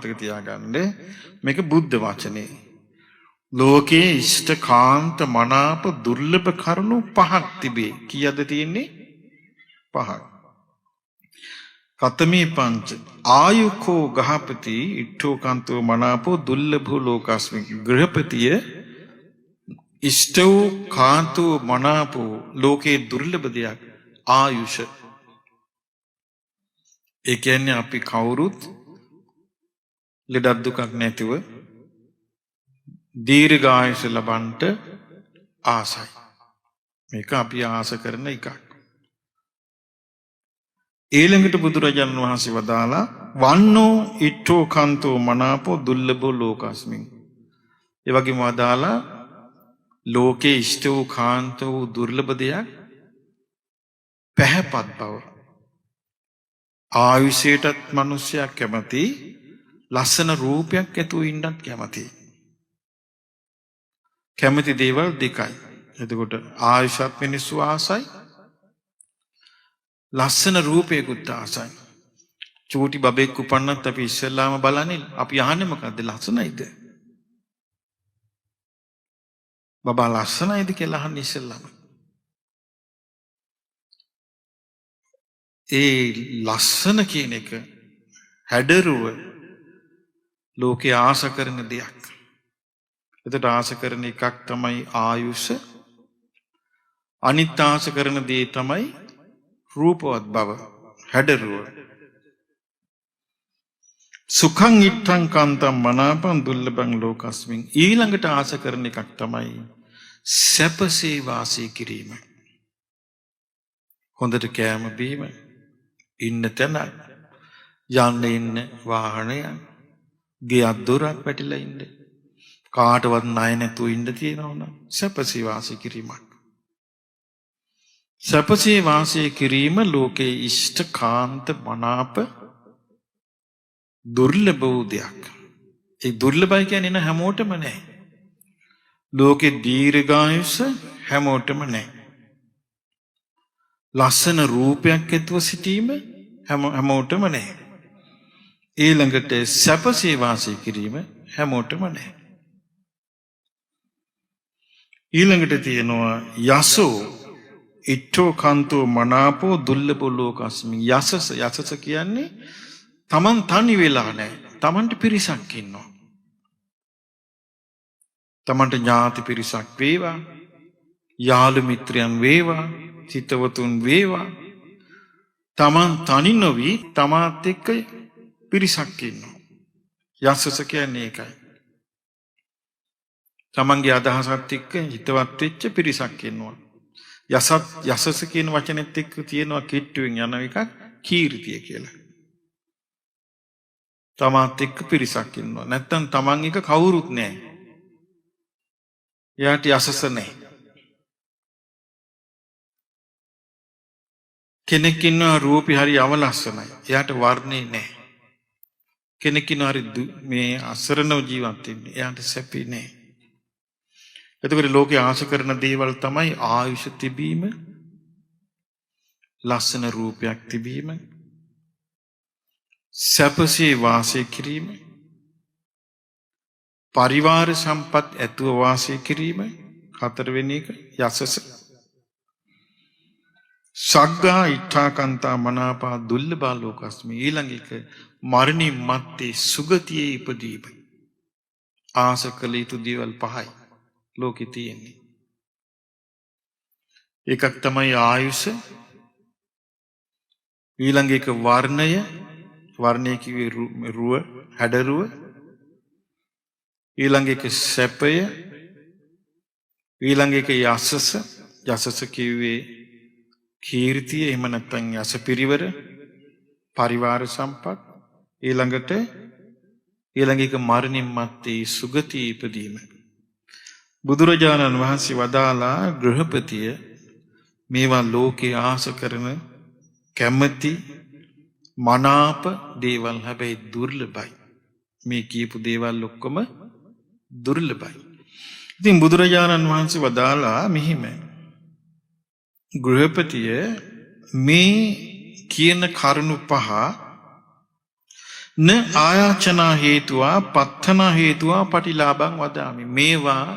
මතක තියාගන්න මේක බුද්ධ වචනේ. ලෝකේ ඉෂ්ඨකාන්ත මනාප දුර්ලභ කරුණු පහක් තිබේ. කීයද තියෙන්නේ? පහක්. කතමේ පංච ආයුකෝ ගහපති ඉට්ඨෝ කාන්තෝ මනාපෝ දුර්ලභෝ ලෝකස්මින්. ගෘහපතිය ඉෂ්ඨ වූ කාන්තෝ මනාපෝ ලෝකේ දුර්ලභ දෙයක් ආයුෂ. ඒ කියන්නේ අපි කවුරුත් ලෙඩක් දුකක් නැතිව දීර්ඝායුෂ ලබන්නට ආසයි. මේක අපි ආස කරන එකක්. ඊළඟට බුදුරජාණන් වහන්සේ වදාලා වන්නෝ ඉට්ඨෝ කාන්තෝ මනාපෝ දුර්ලභෝ ලෝකස්මින්. ඒ වගේම වදාලා ලෝකේ ඉෂ්ඨ වූ කාන්ත වූ දුර්ලභ දෙයක් පැහැපත් බව. ආයුෂයටත් මිනිසයා කැමති, ලස්සන රූපයක් ඇතුව ඉන්නත් කැමති. කැමති දේවල් දෙකයි. එතකොට ආයුෂත් මිනිස්සු ආසයි, ලස්සන රූපයකුත් ආසයි. චූටි බබෙක් උපන්නත් අපි ඉස්සෙල්ලාම බලන්නේ අපි අහන්නේ මොකද්ද? ලස්සනයිද? බබා ලස්සනයිද කියලා අහන්නේ ඉස්සෙල්ලාම. ඒ ලස්සන කියන එක හැඩරුව ලෝකේ ආස කරන දෙයක්. එතකොට ආස කරන එකක් තමයි ආයුෂ. අනිත් ආස කරන දේ තමයි රූපවත් බව, හැඩරුව. සුඛං ඉත්තං කාන්තං මනාපං දුර්ලභං ලෝකස්මින්. ඊළඟට ආස කරන එකක් තමයි සැපසේ වාසය කිරීම. හොඳට කෑම බීම, ඉන්න තැන, යන්න ඉන්න වාහනය, ගෙයක් දොරක් වැටිලා ඉන්න, කාටවත් ණය නැතුව ඉන්න තියෙනවා නම් සැපසේ වාසය කිරීමක්. සැපසේ වාසය කිරීම ලෝකේ ඉෂ්ඨකාන්ත මනාප දුර්ලභ වූ දෙයක්. ඒ දුර්ලභයි කියන්නේ නෑ හැමෝටම නෑ. ලෝකේ දීර්ඝායුෂ හැමෝටම නෑ. ලස්සන රූපයක් ඇතුව සිටීම හැමෝටම නෑ. ඊළඟට සැපසේ වාසය කිරීම හැමෝටම නෑ. ඊළඟට තියෙනවා යසෝ ඉට්ඨෝ කාන්තෝ මනාපෝ දුර්ලභෝ ලෝකස්මින්. යසස කියන්නේ තමන් තනි වෙලා නැහැ. තමන්ට පිරිසක් ඉන්නවා. තමන්ට ඥාති පිරිසක් වේවා, යාළු මිත්‍රයන් වේවා, හිතවතුන් වේවා. තමන් තනි නොවි තමාත් එක්ක පිරිසක් ඉන්නවා. යසස කියන්නේ ඒකයි. තමන්ගේ අදහසත් එක්ක හිතවත් වෙච්ච පිරිසක් ඉන්නවා. යසස කියන වචනේත් එක්ක තියෙනවා කිට්ටුවෙන් යන එකක් කීර්තිය කියලා. තමාත් එක්ක පිරිසක් ඉන්නවා. නැත්තම් තමන් එක කවුරුත් නැහැ. එයාට යසස නැහැ. කෙනෙක් ඉන්නවා රූපي හරි අවලස්සනයි. එයාට වර්ණේ නැහැ. කෙනෙක් ඉන්නවා හරි මේ අසරණව ජීවත් වෙන්නේ. එයාට සැපේ නැහැ. එතකොට ලෝකේ ආශ කරන දේවල් තමයි ආයුෂ තිබීම, ලස්සන රූපයක් තිබීම, සැපසේ වාසය කිරීම, පරිවාර සම්පත් ඇතුව වාසය කිරීම. හතරවෙනි එක යසස. සග්ගා ඉත්තාකන්තා මනාපා දුර්ලභා ලෝකස්මි. ඊළඟ එක මරණින් මත්තේ සුගතියේ ඉපදීම. ආස කළ යුතු දේවල් පහයි ලෝකෙ තියෙන්නේ. එකක් තමයි ආයුෂ. ඊළඟ එක වර්ණය. වර්ණය කිව්වේ රුව, හැඩරුව. ඊළඟ එක සැපය. ඊළඟ එක යසස. යසස කිව්වේ කීර්තිය. එහෙම නැත්නම් යස පිරිවර, පරිවාර සම්පත්. ඊළඟ එක මරණින් මත්තේ සුගතිය ඉපදීම. බුදුරජාණන් වහන්සේ වදාලා ගෘහපතිය මේවා ලෝකේ ආස කරන කැමැති මනාප දේවල් හැබැයි දුර්ලභයි. මේ කියපු දේවල් ඔක්කොම දුර්ලභයි. ඉතින් බුදුරජාණන් වහන්සේ වදාලා මෙහිම ගෘහපතිය මේ කියන කරුණු පහ න ආයාචනා හේතුවා පත්තනා හේතුවා පටිලාභං වදාමි. මේවා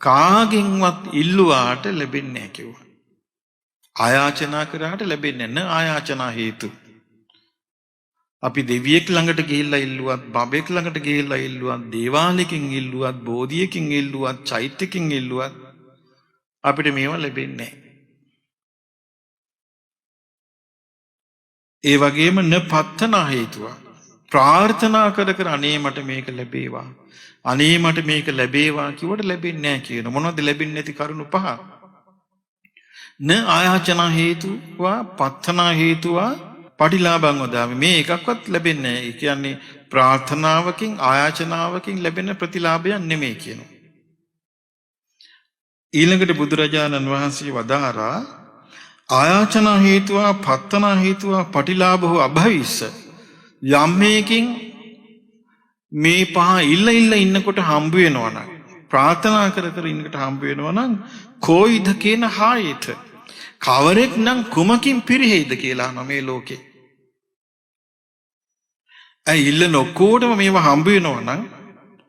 කාගෙන්වත් ඉල්ලුවාට ලැබෙන්නේ නැහැ කිව්වා. ආයාචනා කරාට ලැබෙන්නේ නැහැ. න ආයාචනා හේතු. අපි දෙවියෙක් ළඟට ගිහිල්ලා ඉල්ලුවත්, බබෙක් ළඟට ගිහිල්ලා ඉල්ලුවත්, දේවාලයකින් ඉල්ලුවත්, බෝධියකින් ඉල්ලුවත්, චෛත්‍යකින් ඉල්ලුවත් අපිට මේවා ලැබෙන්නේ නැහැ. ඒ වගේම න පත්තනා හේතුවා ප්‍රාර්ථනා කර කර අනේ මට මේක ලැබේවා, අනේ මට මේක ලැබේවා කිව්වට ලැබෙන්නේ නැහැ කියන. මොනවද ලැබෙන්නේ නැති කරුණු පහ? න ආයාචනා හේතුවා පත්තනා හේතුවා පටිලාභං වදාමි. මේ එකක්වත් ලැබෙන්නේ නැහැ. ඒ කියන්නේ ප්‍රාර්ථනාවකින් ආයාචනාවකින් ලැබෙන ප්‍රතිලාභයක් නෙමෙයි කියනවා. ඊළඟට බුදුරජාණන් වහන්සේ වදාරා ආයාචනා හේතුවා පත්තනා හේතුවා පටිලාභෝ අභවිස්ස. යම් මේකින් මේ පහ ඉල්ල ඉන්නකොට හම්බ වෙනවා නම්, ප්‍රාර්ථනා කර කර ඉන්නකොට හම්බ වෙනවා නම් කොයිද කියන හායත කවරෙක් නම් කුමකින් පිරිහෙයිද කියලා අහනවා මේ ලෝකේ. ඇයි ඉල්ලන ඔක්කොටම මේවා හම්බ වෙනවා නම්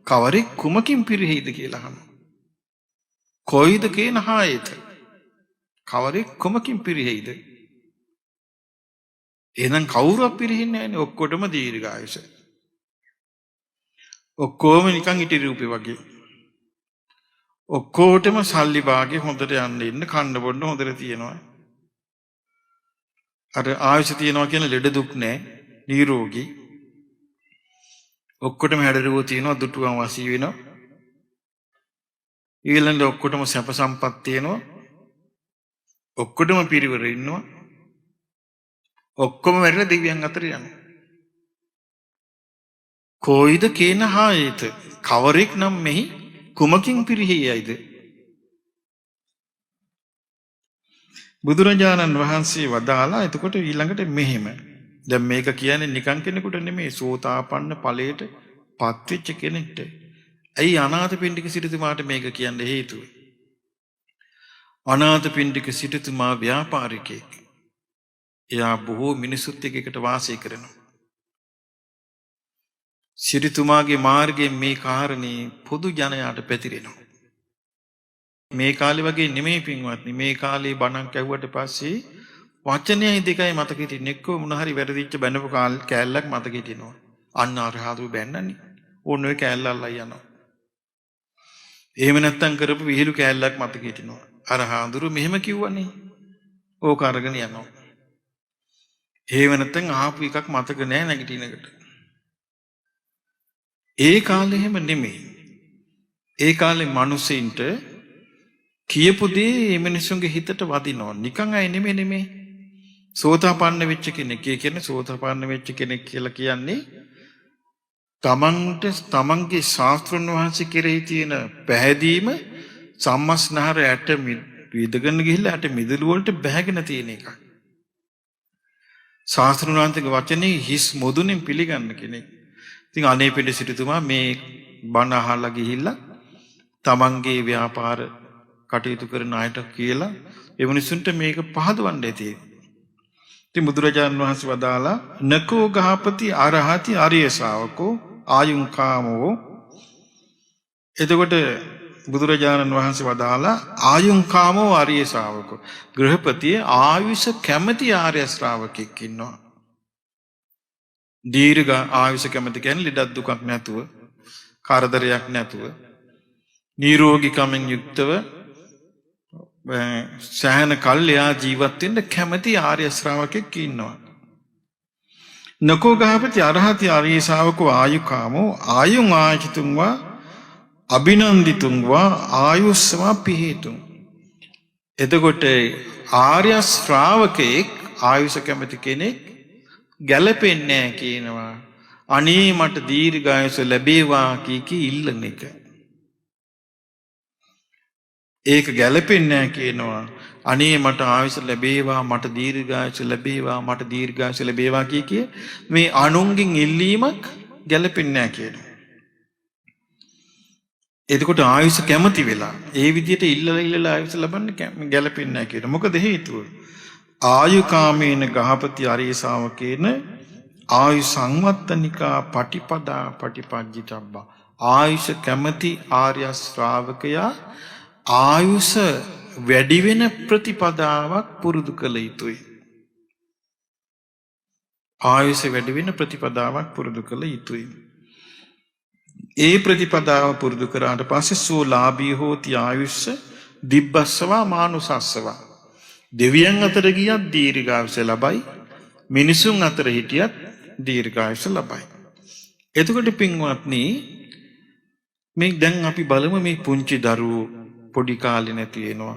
කවරෙක් කුමකින් පිරිහෙයිද කියලා අහනවා. කොයිද කියන හායත කවරෙක් කුමකින් පිරිහෙයිද? එහෙනම් කවුරුත් පිරිහින්නේ නැහැනේ. ඔක්කොටම දීර්ඝායුෂ. ඔක්කොම නිකන් ඉටි රූපේ වගේ. ඔක්කොටම සල්ලි භාගේ හොඳට යන්න ඉන්න, කන්න බොන්න හොඳට තියෙනවා. අර ආයුෂ තියෙනවා කියන ලෙඩ දුක් නැහැ, නිරෝගී. ඔක්කොටම හැඩරුව තියෙනවා, දුටුවම වසී වෙනවා. ඊළඟ ඔක්කොටම සැප සම්පත් තියෙනවා. ඔක්කොටම පිරිවර ඉන්නවා. ඔක්කොම වැරලා දෙවියන් අතර යනවා. කොයිද කේන හායත කවරෙක් නම් මෙහි කුමකින් පිරිහියයිද? බුදුරජාණන් වහන්සේ වදාලා එතකොට ඊළඟට මෙහෙම. දැන් මේක කියන්නේ නිකන් කෙනෙකුට නෙමෙයි, සෝතාපන්න ඵලයට පත්වෙච්ච කෙනෙක්ට. ඇයි අනාථපිණ්ඩික සිටුතුමාට මේක කියන්න හේතුව? අනාථපිණ්ඩික සිටුතුමා ව්‍යාපාරිකයෙක්. එයා බොහෝ මිනිසුත් එක්ක වාසය කරනවා. සිටුතුමාගේ මාර්ගයෙන් මේ කාරණේ පොදු ජනයාට පැතිරෙනවා. මේ කාලේ වගේ නෙමෙයි පින්වත්නි. මේ කාලේ බණක් ඇහුවට පස්සේ වචනයයි දෙකයි මතක හිටින්නේ. එක්ක මොන හරි වැරදිච්ච බැනපු කෑල්ලක් මතක හිටිනවා. අන්න අරහතු බැන්නන්නේ. ඕන ඔය කෑල්ල අල්ලලා යනවා. එහෙම නැත්තම් කරපු විහිළු කෑල්ලක් මතක හිටිනවා. අරහඳුරු මෙහෙම කිව්වනේ. ඕක අරගෙන යනවා. එහෙම නැත්තම් ආපු එකක් මතක නැහැ නැගිටිනකට. ඒ කාලේ එහෙම නෙමෙයි. ඒ කාලේ මිනිස්සුන්ට කියපු දේ මේ මිනිස්සුන්ගේ හිතට වදිනවා. නිකන් අය නෙමෙයි. සෝතාපන්න වෙච්ච කෙනෙක්. ඒ කියන්නේ සෝතාපන්න වෙච්ච කෙනෙක් කියලා කියන්නේ තමන්ගේ ශාස්ත්‍රඥ වහන්සේ කෙරෙහි තියෙන පැහැදීම සම්මස්නහර යට විදගෙන ගිහිල්ලා යට මිදුළු වලට බැහැගෙන තියෙන එක. ශාස්ත්‍රඥ වහන්සේගේ වචනේ හිස් මොදුනින් පිළිගන්න කෙනෙක්. ඉතින් අනේපිඬු සිටුතුමා මේ බණ අහලා ගිහිල්ලා තමන්ගේ ව්‍යාපාර කටයුතු කරන අයට කියලා ඒ මිනිසුන්ට මේක පහදවන්න ඇති. ඉතින් බුදුරජාණන් වහන්සේ වදාලා නකෝ ගහපති අරහති ආර්ය ශාවකෝ ආයුං කාමෝ. එතකොට බුදුරජාණන් වහන්සේ වදාලා ආයුං කාමෝ ආර්ය ශාවකෝ. ගෘහපතියේ ආයුෂ කැමැති ආර්ය ශ්‍රාවකෙක් ඉන්නවා. දීර්ඝ ආයුෂ කැමැති කියන්නේ ලෙඩක් දුකක් නැතුව, කරදරයක් නැතුව, නිරෝගීකමෙන් යුක්තව සෑහෙන කල් එයා ජීවත් වෙන්න කැමැති ආර්ය ශ්‍රාවකෙක් ඉන්නවා. නකෝ ගහපති අරහති ආර්ය ශාවකෝ ආයුකාමෝ ආයුං ආචිතුං වා අභිනන්දිතුං වා ආයුස්සවා පිහිතුං. එතකොට ආර්ය ශ්‍රාවකෙක් ආයුෂ කැමැති කෙනෙක් ගැලපෙන්නේ නැහැ කියනවා. අනේ මට දීර්ඝායුෂ ලැබේවා කී ඉල්ලන එක. ඒක ගැලපෙන්නේ නැහැ කියනවා. අනේ මට ආයුෂ ලැබේවා, මට දීර්ඝායුෂ ලැබේවා, මට දීර්ඝායුෂ ලැබේවා කී මේ අනුන්ගෙන් ඉල්ලීමක් ගැලපෙන්නේ නැහැ කියනවා. එතකොට ආයුෂ කැමති වෙලා ඒ විදිහට ඉල්ලලා ආයුෂ ලබන්න ගැලපෙන්නේ නැහැ කියනවා. මොකද හේතුව? ආයුකාමේන ගහපති ආර්ය ශාවකේන ආයු සංවත්තනිකා පටිපදා පටිපජ්ජිතබ්බා. ආයුෂ කැමති ආර්ය ශ්‍රාවකයා ආයුෂ වැඩි වෙන ප්‍රතිපදාවක් පුරුදු කළ යුතුයි. ආයුෂ වැඩි වෙන ප්‍රතිපදාවක් පුරුදු කළ යුතුයි. ඒ ප්‍රතිපදාව පුරුදු කරාට පස්සේ සෝ ලාභී හෝති ආයුෂ දිබ්බස්සවා මානුසස්සවා. දෙවියන් අතර ගියත් දීර්ඝායුෂ ලබයි. මිනිසුන් අතර හිටියත් දීර්ඝායුෂ ලබයි. එතකොට පින්වත්නි මේ දැන් අපි බලමු මේ පුංචි දරුවෝ පොඩි කාලේ නැති වෙනවා.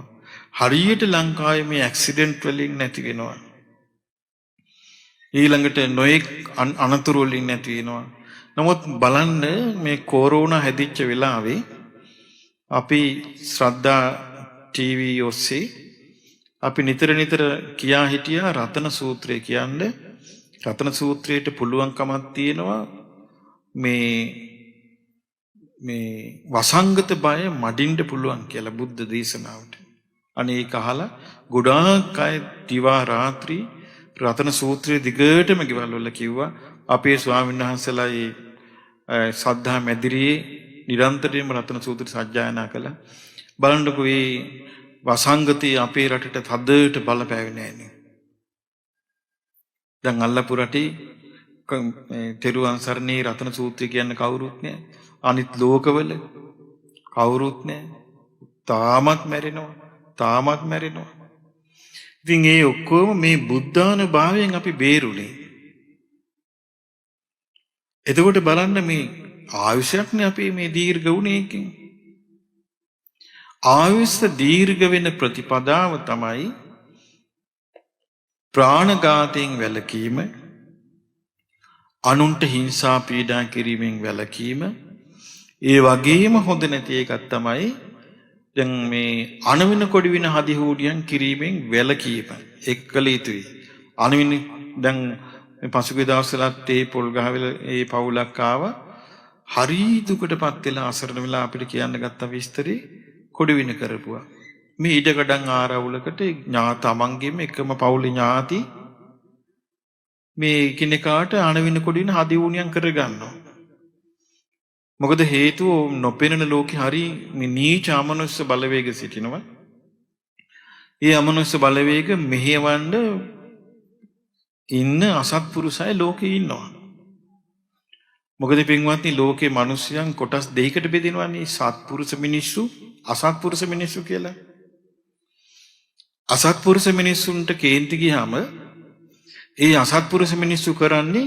හරියට ලංකාවේ මේ ඇක්සිඩන්ට් වලින් නැති වෙනවා. ඊළඟට නොයෙක් අනතුරු වලින් නැති වෙනවා. නමුත් බලන්න මේ කොරෝනා හැදිච්ච වෙලාවේ අපි ශ්‍රද්ධා ටීවී ඔස්සේ අපි නිතර කියා හිටියා රතන සූත්‍රය කියන්නේ. රතන සූත්‍රයට පුළුවන්කමක් තියෙනවා මේ වසංගත බය මඩින්න පුළුවන් කියලා බුද්ධ දේශනාවට. අනේ ඒක අහලා ගොඩාක් අය දිවා රාත්‍රී රතන සූත්‍රයේ දිගටම ගෙවල් වල කිව්වා. අපේ ස්වාමීන් වහන්සේලා ඒ සද්ධා මැදිරියේ නිරන්තරයෙන්ම රතන සූත්‍ර සජ්ජායනා කළා. බලන්නකෝ මේ වසංගතය අපේ රටට තදට බලපෑවේ නෑනේ. දැන් අල්ලපු රටේ තෙරුවන් සරණේ රතන සූත්‍රය කියන්නේ කවුරුත් නෑ. අනිත් ලෝකවල කවුරුත් නෑ. තාමත් මැරෙනවා. ඉතින් ඒ ඔක්කොම මේ බුද්ධානුභාවයෙන් අපි බේරුනේ. එතකොට බලන්න මේ ආයුෂයක්නේ අපි මේ දීර්ඝ වුණේ එකකින්. ආයුෂ දීර්ඝ වෙන ප්‍රතිපදාව තමයි ප්‍රාණඝාතයෙන් වැළකීම, අනුන්ට හිංසා පීඩා කිරීමෙන් වැළකීම. ඒ වගේම හොඳ නැති එකක් තමයි දැන් මේ අනවින කොඩි වින හදිහූඩියන් කිරීමෙන් වැළකීම. එක්කල යුතුයි. අනවින දැන් මේ පසුගිය දවස්වලත් ඒ පොල්ගහවෙල ඒ පවුලක් ආවා. හරි දුකටපත් වෙලා අසරණ වෙලා අපිට කියන්න ගත්ත විස්තරේ කොඩි වින කරපුවා. මේ ඉඩකඩම් ආරවුලකට තමන්ගේම එකම පවුලේ ඥාති මේ කිනකාට අනවින කොඩි වින හදිහූඩියන් කරගන්නවා. මොකද හේතුව නොපෙනෙන ලෝකේ හරි මේ නීච අමනුෂ්‍ය බලවේග සිටිනවා. ඒ අමනුෂ්‍ය බලවේග මෙහෙවන්න ඉන්න අසත්පුරුෂය ලෝකේ ඉන්නවා. මොකද පින්වත්නි ලෝකේ මිනිස්යන් කොටස් දෙකකට බෙදෙනවානේ. සත්පුරුෂ මිනිස්සු, අසත්පුරුෂ මිනිස්සු කියලා. අසත්පුරුෂ මිනිස්සුන්ට කේන්ති ගියාම ඒ අසත්පුරුෂ මිනිස්සු කරන්නේ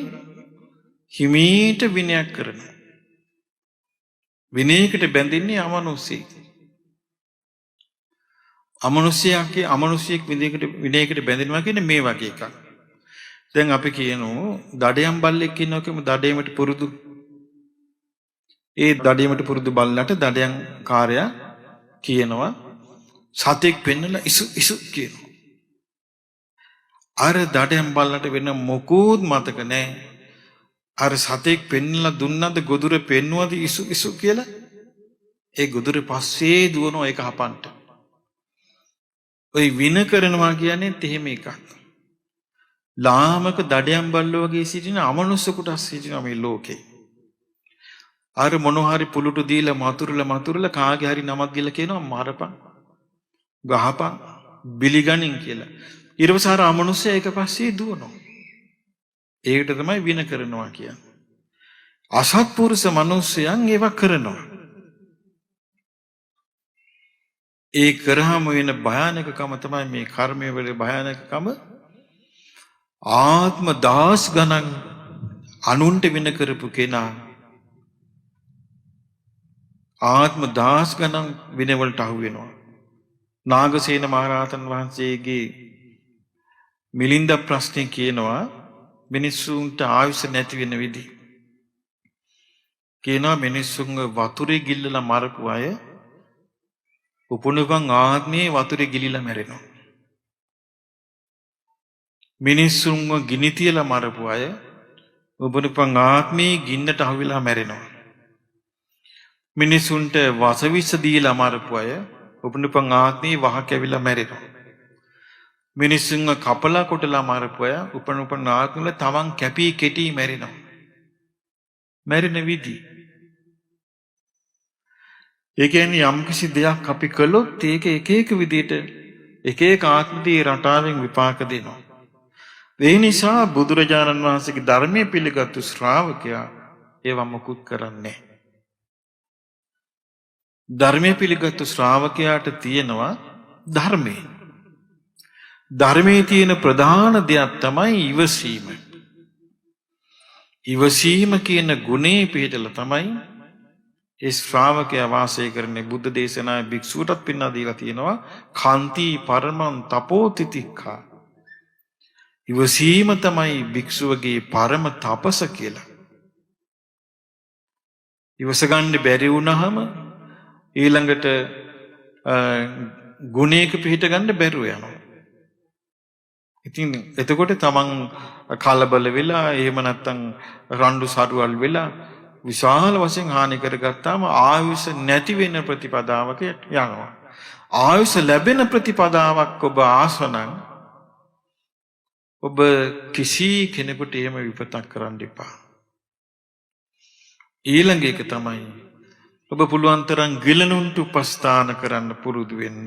හිමීට විනයක් කරනවා. විනයකට බැඳින්නේ අමනුෂ්‍යෙක්. අමනුෂ්‍යෙක් විනයකට බැඳෙනවා කියන්නේ මේ වගේ එකක්. දැන් අපි කියනවා දඩයම් බල්ලෙක් ඉන්නවා කියමු. දඩේමට පුරුදු. ඒ දඩේමට පුරුදු බල්ලට දඩයම් කාර්යයා කියනවා සතෙක් පෙන්නලා ඉසු කියනවා. අර දඩයම් බල්ලට වෙන මොකුත් මතක නැහැ. අර සතෙක් පෙන්නලා දුන්නද ගොදුර පෙන්නුවද ඉසු කියලා ඒ ගොදුර පස්සේ දුවනවා ඒක හපන්ට. ඔය වින කරනවා කියන්නේ එහෙම එකක්. ලාමක දඩයම් බල්ලෝ වගේ සිටින අමනුෂ්‍ය කොටස් සිටිනවා මේ ලෝකේ. අර මොනෝhari පුලුටු දීලා මතුරුලා කාගේ හරි නමක් ගිහලා කියනවා මරපන්, ගහපන්, බිලිගනින් කියලා. ඊර්වසාර අමනුෂ්‍ය ඒක පස්සේ දුවනවා. ඒකට තමයි වින කරනවා කියන්නේ. අසත්පුරුෂ මිනිස්යන් ඒව කරනවා. ඒ කරාම වෙන භයානකකම තමයි මේ කර්මයේ වල භයානකකම. ආත්ම දාස් ගණන් අනුන්ට වින කරපු කෙනා ආත්ම දාස් ගණන් විනවලට අහු වෙනවා. නාගසේන මහරහතන් වහන්සේගේ මිලින්ද ප්‍රශ්නේ කියනවා මිනිස්සුන්ට ආයුෂ නැති වෙන විදි. කියනවා මිනිස්සුන්ව වතුරේ ගිල්ලලා මරපු අය උපනුපන් ආත්මේ වතුරේ ගිලිලා මැරෙනවා. මිනිස්සුන්ව ගිනි තියලා මරපු අය උපනුපන් ආත්මේ ගින්නට අහුවෙලා මැරෙනවා. මිනිසුන්ට වසවිස දීලා මරපු අය උපනුපන් ආත්මේ වහ කැවිලා මැරෙනවා. මිනිස්සුන්ව කපලා කොටලා මාරපු අය උපන් ආත්මවල තමන් කැපී කෙටි මැරෙනවා. මැරෙන විදි. ඒ කියන්නේ යම්කිසි දෙයක් අපි කළොත් ඒක එක එක විදිහට එක එක ආත්මදී රටාවෙන් විපාක දෙනවා. ඒ නිසා බුදුරජාණන් වහන්සේගේ ධර්මයේ පිළිගත්තු ශ්‍රාවකයා ඒව මොකුත් කරන්නේ නැහැ. ධර්මයේ පිළිගත්තු ශ්‍රාවකයාට තියෙනවා ධර්මයේ. ධර්මයේ තියෙන ප්‍රධාන දෙයක් තමයි ඉවසීම. ඉවසීම කියන ගුණේ පිළිදලා තමයි ඒ ශ්‍රාවකයා වාසය කරන්නේ. බුද්ධ දේශනාවේ භික්ෂුවටත් පින්නා දීලා තියෙනවා කාන්ති පරමං තපෝතිතික්ඛා. ඉවසීම තමයි භික්ෂුවගේ පරම තපස කියලා. ඉවස ගන්න බැරි වුණාම ඊළඟට ගුණයක පිහිට ගන්න බැරුව යනවා. ඉතින් එතකොට තමන් කලබල වෙලා එහෙම නැත්නම් රණ්ඩු සරුවල් වෙලා විශාල වශයෙන් හානි කරගත්තාම ආයුෂ නැති වෙන ප්‍රතිපදාවක යනවා. ආයුෂ ලැබෙන ප්‍රතිපදාවක් ඔබ ආසනං ඔබ කිසි කෙනෙකුට එහෙම විපතක් කරන්න එපා. ඊළඟ එක තමයි ඔබ පුළුවන් තරම් ගිලනුන්ට උපස්ථාන කරන්න පුරුදු වෙන්න.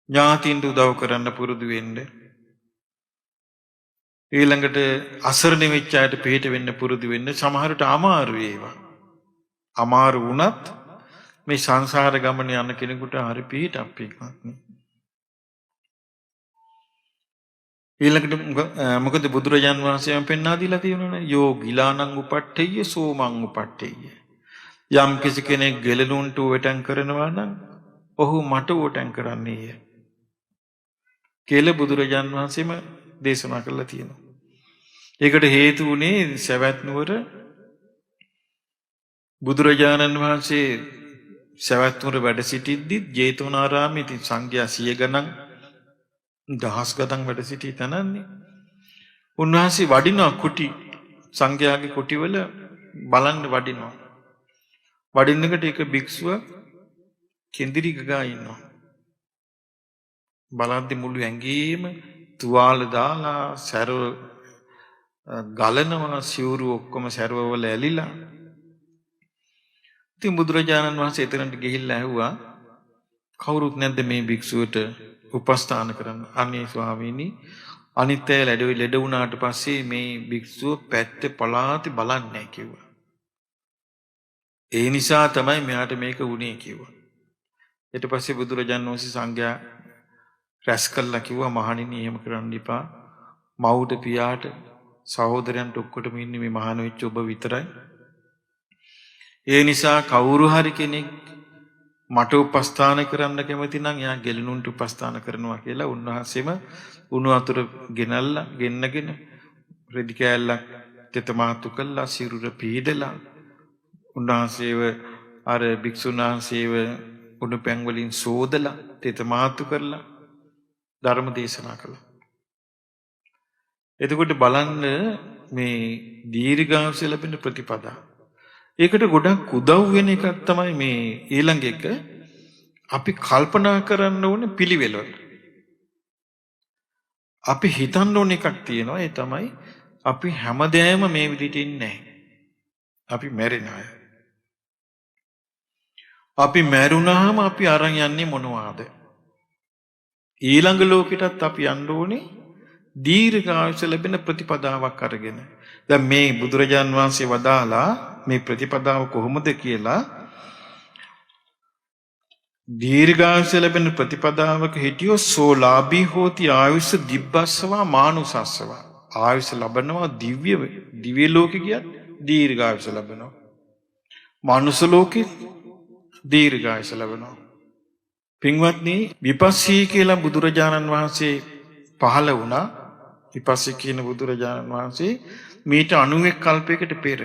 ඥාතින්ට උදව් කරන්න පුරුදු වෙන්න. ඊළඟට අසරණ වෙච්ච අයට පිට වෙන්න පුරුදු වෙන්න. සමහරට අමාරු ඒවා. අමාරු වුණත් මේ සංසාර ගමන යන කෙනෙකුට හරි පිටක් පිටක්. ඊළඟට මොකද බුදුරජාන් වහන්සේම පෙන්වා දීලා තියෙනවනේ යෝගිලානං උපට්ඨේය සෝමං උපට්ඨේය. යම් කිසි කෙනෙක් ගෙලනුන්ට වටන් කරනවා නම් ඔහු මට වටන් කරන්නේය කියලා බුදුරජාන් වහන්සේම දේශනා කළා තියෙනවා. ඒකට හේතු වුණේ සවැත් නුවර බුදුරජාණන් වහන්සේ සවැත් නුවර වැඩ සිටිද්දි ජේතවනාරාමයේ ඉතින් සංඝයා 100 ගණන් දහස් ගණන් වැඩ සිටි තැනන්නේ. උන්වහන්සේ වඩිනවා කුටි සංඝයාගේ කුටිවල බලන්න වඩිනවා. වඩින්නකට එක භික්ෂුව කෙඳිරි ගගා ඉන්නවා. බලද්දි මුළු ඇඟේම තුවාල දාලා සැරව ගලනවා සිවුරු ඔක්කොම සැරවවල ඇලිලා. ඉතින් බුදුරජාණන් වහන්සේ එතනට ගිහිල්ලා ඇහුවා කවුරුත් නැද්ද මේ භික්ෂුවට උපස්ථාන කරන්න. අනේ ස්වාමීනි අනිත් අය ලෙඩ වුණාට පස්සේ මේ භික්ෂුව පැත්තේ පලාති බලන්නේ නැහැ කිව්වා. ඒ නිසා තමයි මෙයාට මේක වුණේ කිව්වා. ඊට පස්සේ බුදුරජාණන් වහන්සේ සංඝයා රැස් කළා කිව්වා මහණෙනි එහෙම කරන්න එපා. මව්ට පියාට සහෝදරයන්ට ඔක්කොටම ඉන්නේ මේ මහාන වෙච්ච ඔබ විතරයි. ඒ නිසා කවුරු හරි කෙනෙක් මට උපස්ථාන කරන්න කැමති නම් එයා ගෙලනුන්ට උපස්ථාන කරනවා කියලා උන්වහන්සේම උණු වතුර ගෙන්නගෙන රෙදි කෑල්ලක් තෙත මාතු කළා සිරුර පීදලා උන්වහන්සේව අර භික්ෂුන් වහන්සේව උණු පැන් වලින් සෝදලා තෙත මාතු කරලා ධර්ම දේශනා කළා. එතකොට බලන්න මේ දීර්ඝායුෂ ලැබෙන ප්‍රතිපදා. ඒකට ගොඩක් උදව් වෙන එකක් තමයි මේ ඊළඟ එක අපි කල්පනා කරන්න ඕනේ පිළිවෙල. අපි හිතන්න ඕන එකක් තියෙනවා ඒ තමයි අපි හැමදේම මේ විදිහට ඉන්නේ නැහැ. අපි මැරෙන අය. අපි මැරුණාම අපි අරන් යන්නේ මොනවාද? ඊළඟ ලෝකෙටත් අපි යන්න ඕනේ දීර්ඝායුෂ ලැබෙන ප්‍රතිපදාවක් අරගෙන. දැන් මේ බුදුරජාන් වහන්සේ වදාලා මේ ප්‍රතිපදාව කොහොමද කියලා දීර්ඝායුෂ ලැබෙන ප්‍රතිපදාවක හිටියෝ සෝලාභී හෝති ආයුෂ දිබ්බස්සවා මානුසස්සවා. ආයුෂ ලබනවා දිව්‍ය ලෝකෙ ගියත් දීර්ඝායුෂ ලැබෙනවා. මානුෂ ලෝකෙ දීර්ඝායුෂ ලැබෙනවා. පින්වත්නි විපස්සී කියලා බුදුරජාණන් වහන්සේ පහළ වුණා. විපස්සී කියන බුදුරජාණන් වහන්සේ මීට 91 කල්පයකට පෙර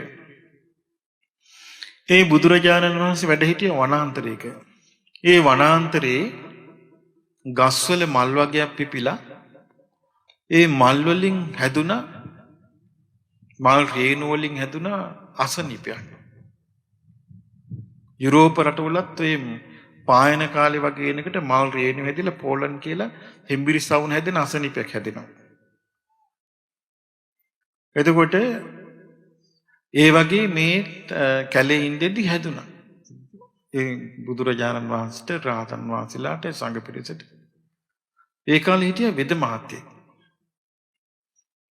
ඒ බුදුරජාණන් වහන්සේ වැඩ සිටිය වනාන්තරයක. ඒ වනාන්තරේ ගස්වල මල් වර්ගයක් පිපිලා ඒ මල් වලින් හැදුන මල් රේණු වලින් හැදුන අසනීපයක්. යුරෝප රටවලත් ඒ පායන කාලේ වගේ එනකට මල් රේණු හැදිලා පෝලන් කියලා හෙම්බිරි සවුන හැදෙන අසනීපයක් හැදෙනවා. එතකොට ඒ වගේ මේ කැලේ ඉඳෙද්දි හැදුනා. ඒ බුදුරජාණන් වහන්සේට රහතන් වහන්සේලාට සංඝ පිරිසට ඒ කාලේ හිටිය වෙද මහත්තයෙක්.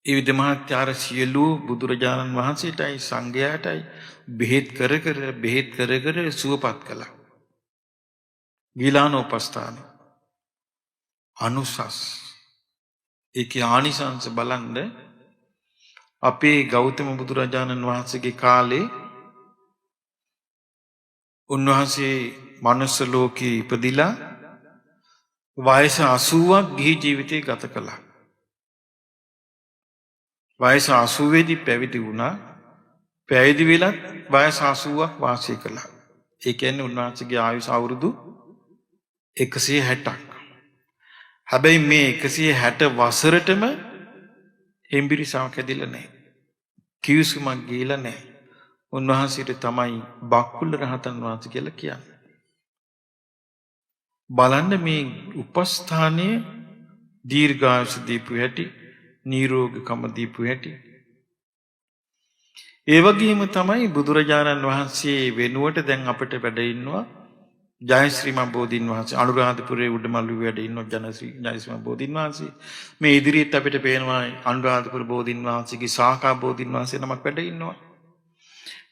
ඒ වෙද මහත්යාර සියලු බුදුරජාණන් වහන්සේටයි සංඝයාටයි බෙහෙත් කර කර සුවපත් කළා. ගිලානෝපස්ථාන අනුසස් ඒකේ ආනිසංස බලන්න අපේ ගෞතම බුදුරජාණන් වහන්සේගේ කාලේ උන්වහන්සේ මනුස්ස ලෝකේ ඉපදිලා වයස 80ක් ගිහි ජීවිතේ ගත කළා. වයස 80 දී පැවිදි වුණා. පැවිදි වෙලත් වයස 80ක් වාසය කළා. ඒ කියන්නේ උන්වහන්සේගේ ආයුෂ අවුරුදු 160ක්. හැබැයි මේ 160 වසරටම හෙම්බිරිසාවක් හැදිලා නැහැ. කිවිසුමක් ගිහිලා නැහැ. උන්වහන්සේට තමයි බක්කුල රහතන් වහන්සේ කියලා කියන්නේ. බලන්න මේ උපස්ථානයේ දීර්ඝායුෂ දීපු හැටි, නිරෝගීකම දීපු හැටි. ඒ වගේම තමයි බුදුරජාණන් වහන්සේ වෙනුවට දැන් අපිට වැඩ ඉන්නවා ජයශ්‍රී මහ බෝධීන් වහන්සේ. අනුරාධපුරයේ උඩමළුවේ වැඩ ඉන්නවා ජයශ්‍රී මහ බෝධීන් වහන්සේ. මේ ඉදිරියට අපිට පේනවා අනුරාධපුර බෝධීන් වහන්සේගේ ශාඛා බෝධීන් වහන්සේ නමක් වැඩ ඉන්නවා.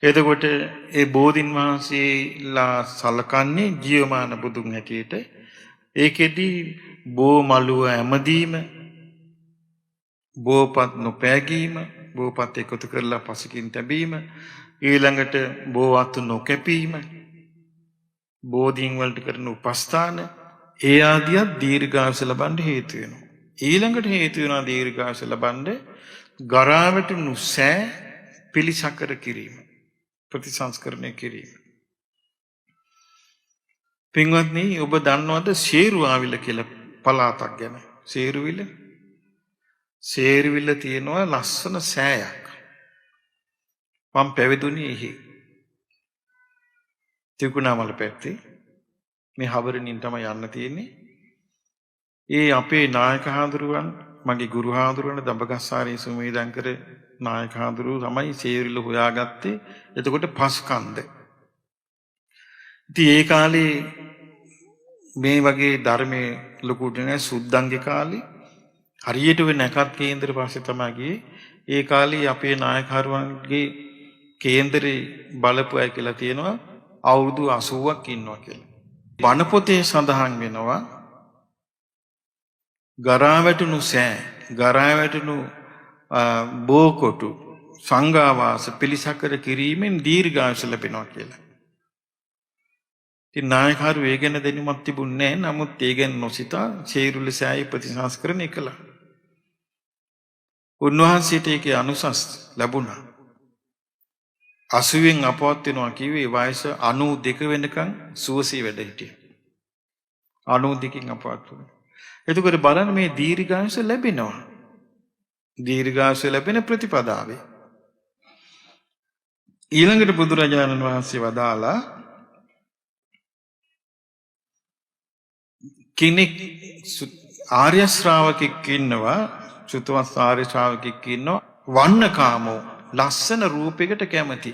එතකොට ඒ බෝධීන් වහන්සේලා සලකන්නේ ජීවමාන බුදුන් හැටියට. ඒකෙදි බෝ මළුව ඇමදීම, බෝපත් නොපෑගීම, බෝපත් එකතු කරලා පසකින් තැබීම, ඊළඟට බෝවත්තු නොකැපීම, බෝධීන් වලට කරන උපස්ථාන, ඒ ආදිය දීර්ඝායුෂ ලබන්න හේතු වෙනවා. ඊළඟට හේතු වෙනවා දීර්ඝායුෂ ලබන්න ගරාවැටුණු සෑ පිළිසකර කිරීම, ප්‍රතිසංස්කරණය කිරීම. පින්වත්නි, ඔබ දන්නවද සේරුවාවිල කියලා පළාතක් ගැන? සේරුවිල තියෙනවා ලස්සන සෑයක්. මම පැවිදුනේ එහි. තිකුණාමල පැත්තේ. මේ හවරණින් තමයි යන්න තියෙන්නේ. ඒ අපේ නායක හාමුදුරුවන්, මගේ ගුරු හාමුදුරුවන් දඹගස්සාරේ සුමේදංකර නායක හාමුදුරුවෝ තමයි සේරුවිල හොයාගත්තේ. එතකොට පස්කන්ද. ඉතින් ඒ කාලේ මේ වගේ ධර්මයේ ලොකුට නෑ සුද්ධංගේ කාලේ හරියට වෙ නැකත් කේන්දර පස්සේ තමයි ගියේ. ඒ කාලේ අපේ නායකවරුන්ගේ කේන්දරේ බලපු අය කියලා තියෙනවා අවුරුදු 80ක් ඉන්නවා කියලා. බණ පොතේ සඳහන් වෙනවා ගරාවැටුණු සෑ, ගරාවැටුණු බෝකොටු, සංඝාවාස පිළිසකර කිරීමෙන් දීර්ඝායුෂ ලැබෙනවා කියලා. ඉතින් නායකවරු ඒ ගැන දැනුමක් තිබුණේ නැහැ. නමුත් ඒ ගැන නොසිතා සේරුවිල සෑය ප්‍රතිසංස්කරණය කළා. උන්වහන්සේට ඒකේ අනුසස් ලැබුණා. 80න් අපවත් වෙනවා කිව්වේ වයස 92 වෙනකන් සුවසේ වැඩ හිටියා. 92කින් අපවත් වුණා. එතකොට බලන්න මේ දීර්ඝායුෂ ලැබෙනවා. දීර්ඝායුෂ ලැබෙන ප්‍රතිපදාවේ ඊළඟට බුදුරජාණන් වහන්සේ වදාලා කෙනෙක් ආර්ය ශ්‍රාවකෙක් ඉන්නවා, සුතවත් ආර්ය ශ්‍රාවකෙක් ඉන්නවා, වන්නකාමෝ ලස්සන රූපයකට කැමති.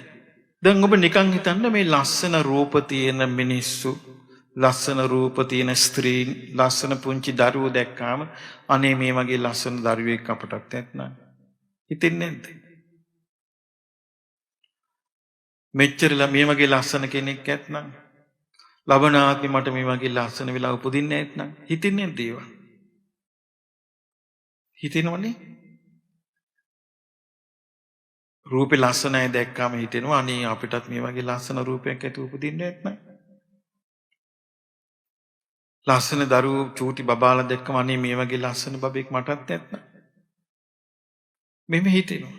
දැන් ඔබ නිකන් හිතන්න මේ ලස්සන රූප තියෙන මිනිස්සු, ලස්සන රූප තියෙන ස්ත්‍රීන්, ලස්සන පුංචි දරුවෝ දැක්කාම අනේ මේ වගේ ලස්සන දරුවෙක් අපටත් නැත්නම් හිතෙන්නේ නැද්ද? මෙච්චරලා මේ වගේ ලස්සන කෙනෙක් ඇත්නම් ලබනාත්මෙ මට මේ වගේ ලස්සන වෙලා උපදින්නේ නැත්නම් හිතෙන්නේ නැද්ද ඒවා? හිතෙනවනේ. රූපේ ලස්සනයි දැක්කම හිතෙනවා අනේ අපිටත් මේ වගේ ලස්සන රූපයක් ඇති උපදින්නේ නැත්නම්. ලස්සන දරුවෝ චූටි බබාලා දැක්කම අනේ මේ වගේ ලස්සන බබෙක් මටත් නැත්නම්. මෙහෙම හිතෙනවා.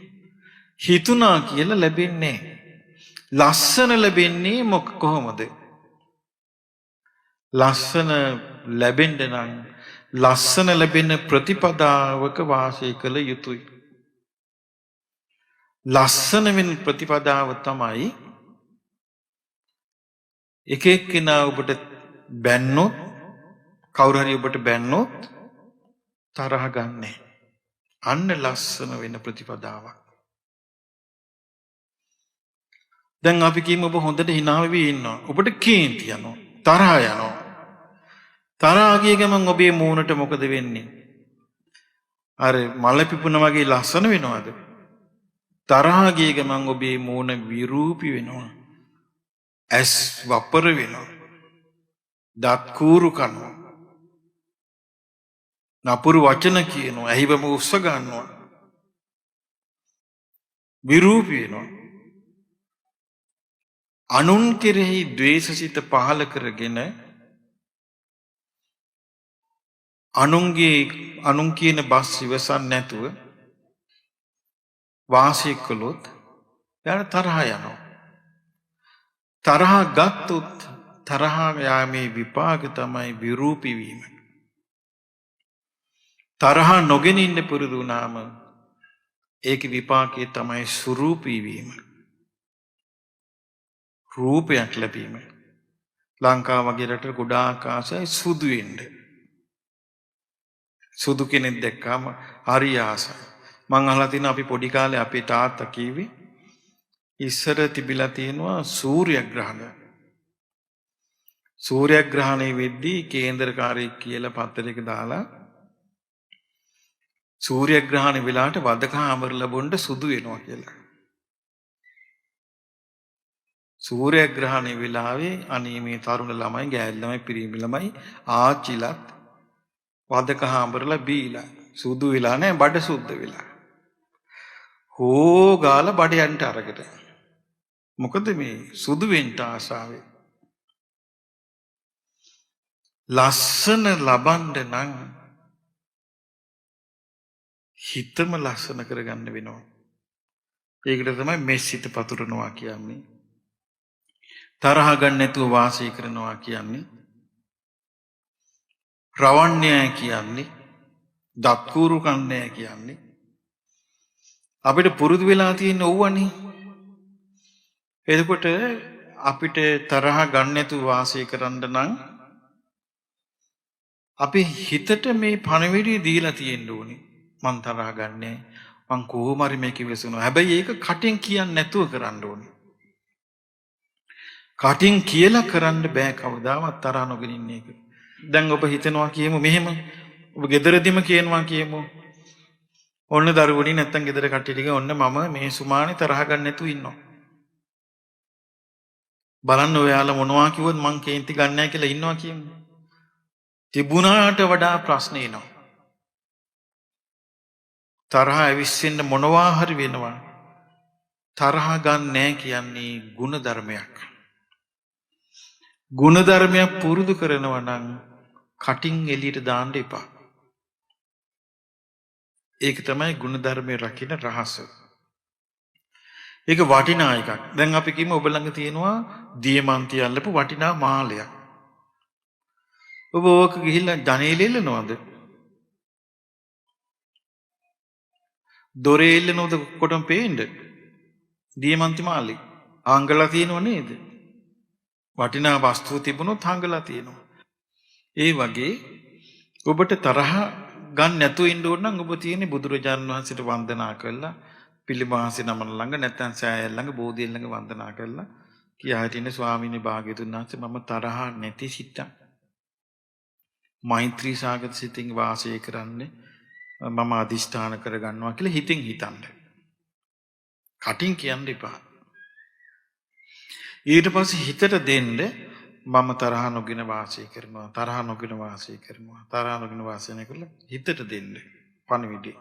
හිතුණා කියලා ලැබෙන්නේ නැහැ. ලස්සන ලැබෙන්නේ කොහොමද? ලස්සන ලැබෙන්න නම් ලස්සන ලැබෙන ප්‍රතිපදාවක වාසය කළ යුතුයි. ලස්සන වෙන ප්‍රතිපදාව තමයි එක එක්කෙනා ඔබට බැන්නොත් කවුරු හරි ඔබට බැන්නොත් තරහ ගන්නෑ. අන්න ලස්සන වෙන ප්‍රතිපදාවක්. දැන් අපි කියමු ඔබ හොඳට hina වෙවි ඉන්නවා. ඔබට කේන්ති යනවා. තරහ යනවා. තරහ ගිය ගමන් ඔබේ මූණට මොකද වෙන්නේ? අර මල පිපුණ වගේ ලස්සන වෙනවද? තරහ ගිය ගමන් ඔබේ මූණ විරූපී වෙනවා. ඇස් වපර වෙනවා. දත් කූරු කනවා. නපුරු වචන කියනවා. ඇහිවම උස්ස ගන්නවා. විරූපී වෙනවා. අනුන් කෙරෙහි ද්වේෂසිත පහල කරගෙන අනුන් කියන බස් ඉවසන් නැතුව වාසය කළොත් යාට තරහ යනවා. තරහ ගත්තොත් තරහ යාමේ විපාක තමයි විරූපී වීම. තරහ නොගෙන ඉන්න පුරුදු වුණාම ඒක විපාකයේ තමයි සුරූපී වීම. රූපයක් ලැබීම. ලංකාව වගේ රට ගොඩාක් ආසයි සුදු වෙන්න. සුදු කෙනෙක් දැක්කම හරි ආසයි. මං අහලා තියෙනවා අපි පොඩි කාලේ අපේ තාත්තා කිව්වේ ඉස්සර තිබිලා තියෙනවා සූර්යග්‍රහණය. සූර්යග්‍රහණය වෙද්දී කේන්දරකාරයෙක් කියලා පත්තරයක දාලා සූර්යග්‍රහණ වෙලාවට වදකාමර බොන්න සුදු වෙනවා කියලා. සූර්යග්‍රහණ වෙලාවේ අනේ මේ තරුණ ළමයි, ගෑල් ළමයි, පිරිමි ළමයි ආච්චිලත් වදකහාඹරලා බීලා සුදු වෙලා නැහැ, බඩ සුද්ධ වෙලා. හෝ ගාලා බඩයන්ට අරගෙන. මොකද මේ සුදු වෙන්න ආසාවේ. ලස්සන ලබන්න නම් හිතම ලස්සන කරගන්න වෙනවා. ඒකට තමයි මෙසිත පතුරනවා කියන්නේ. තරහ ගන්න නැතුව වාසය කරනවා කියන්නේ. රවන්නේ කියන්නේ. දත්කూరు කන්නේ කියන්නේ. අපිට පුරුදු වෙලා තියෙන ඕවනේ. එතකොට අපිට තරහ ගන්න නැතුව වාසය කරන්න නම් අපි හිතට මේ පණවිඩිය දීලා තියෙන්න ඕනේ. මං තරහ ගන්නෑ. මං කොහොම හරි මේක ඉවසනවා. හැබැයි ඒක කටින් කියන්නේ නැතුව කරන්න ඕනේ. කටින් කියලා කරන්න බෑ කවදාවත් තරහ නොගෙන ඉන්න එක. දැන් ඔබ හිතනවා කියමු මෙහෙම. ඔබ ගෙදරදිම කියනවා කියමු. ඔන්න දරුවනි නැත්තම් ගෙදර කට්ටිය ටික ඔන්න මම මේ සුමානේ තරහ ගන්න නැතුව ඉන්නවා. බලන්න ඔයාලා මොනවා කිව්වොත් මං කේන්ති ගන්න නැහැ කියලා ඉන්නවා කියමු. තිබුණාට වඩා ප්‍රශ්න එනවා. තරහ ඇවිස්සෙන්න මොනවා හරි වෙනවා. තරහ ගන්න නැහැ කියන්නේ ගුණ ධර්මයක්. ගුණ ධර්මයක් පුරුදු කරනවා නම් කටින් එළියට දාන්න එපා. ඒක තමයි ගුණ ධර්මයේ රකින්න රහස. ඒක වටිනා එකක්. දැන් අපි කියමු ඔබ ළඟ තියෙනවා දියමන්ති අල්ලපු වටිනා මාලයක්. ඔබ ඕක ගිහිල්ලා ජනේලෙ එල්ලනවද? දොරේ එල්ලනවද කොටම පේන්න? දියමන්ති මාලේ ආංගලා තියෙනව නේද? වටිනා වස්තුව තිබුණොත් හංගලා තියෙනවා. ඒ වගේ ඔබට තරහ ගන්න නැතුව ඉන්න ඕන නම් ඔබ තියෙන්නේ බුදුරජාණන් වහන්සේට වන්දනා කරලා පිළිමහසේ නම ළඟ නැත්නම් සෑය ළඟ බෝධිය ළඟ වන්දනා කරලා කියා හිටින්නේ ස්වාමීනි භාග්‍යතුන් වහන්සේ මම තරහ නැති සිතක් මෛත්‍රී සාගත සිතින් වාසය කරන්නේ මම අදිෂ්ඨාන කරගන්නවා කියලා හිතින් හිතන්න. කටින් කියන්න එපා. ඊට පස්සේ හිතට දෙන්න මම තරහ නොගෙන වාසය කරනවා, තරහ නොගෙන වාසය කරනවා, තරහ නොගෙන වාසය කරලා හිතට දෙන්න පණිවිඩය.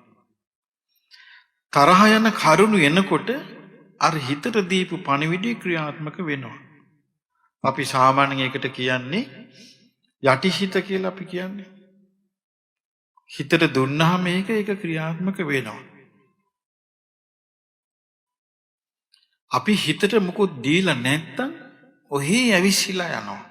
තරහ යන කරුණු එනකොට අර හිතට දීපු පණිවිඩය ක්‍රියාත්මක වෙනවා. අපි සාමාන්‍යයෙන් ඒකට කියන්නේ යටිහිත කියලා අපි කියන්නේ. හිතට දුන්නාම ඒක ක්‍රියාත්මක වෙනවා. අපි හිතට මොකොත් දීලා නැත්තම් ඔහේ ඇවිස්සලා යනවා.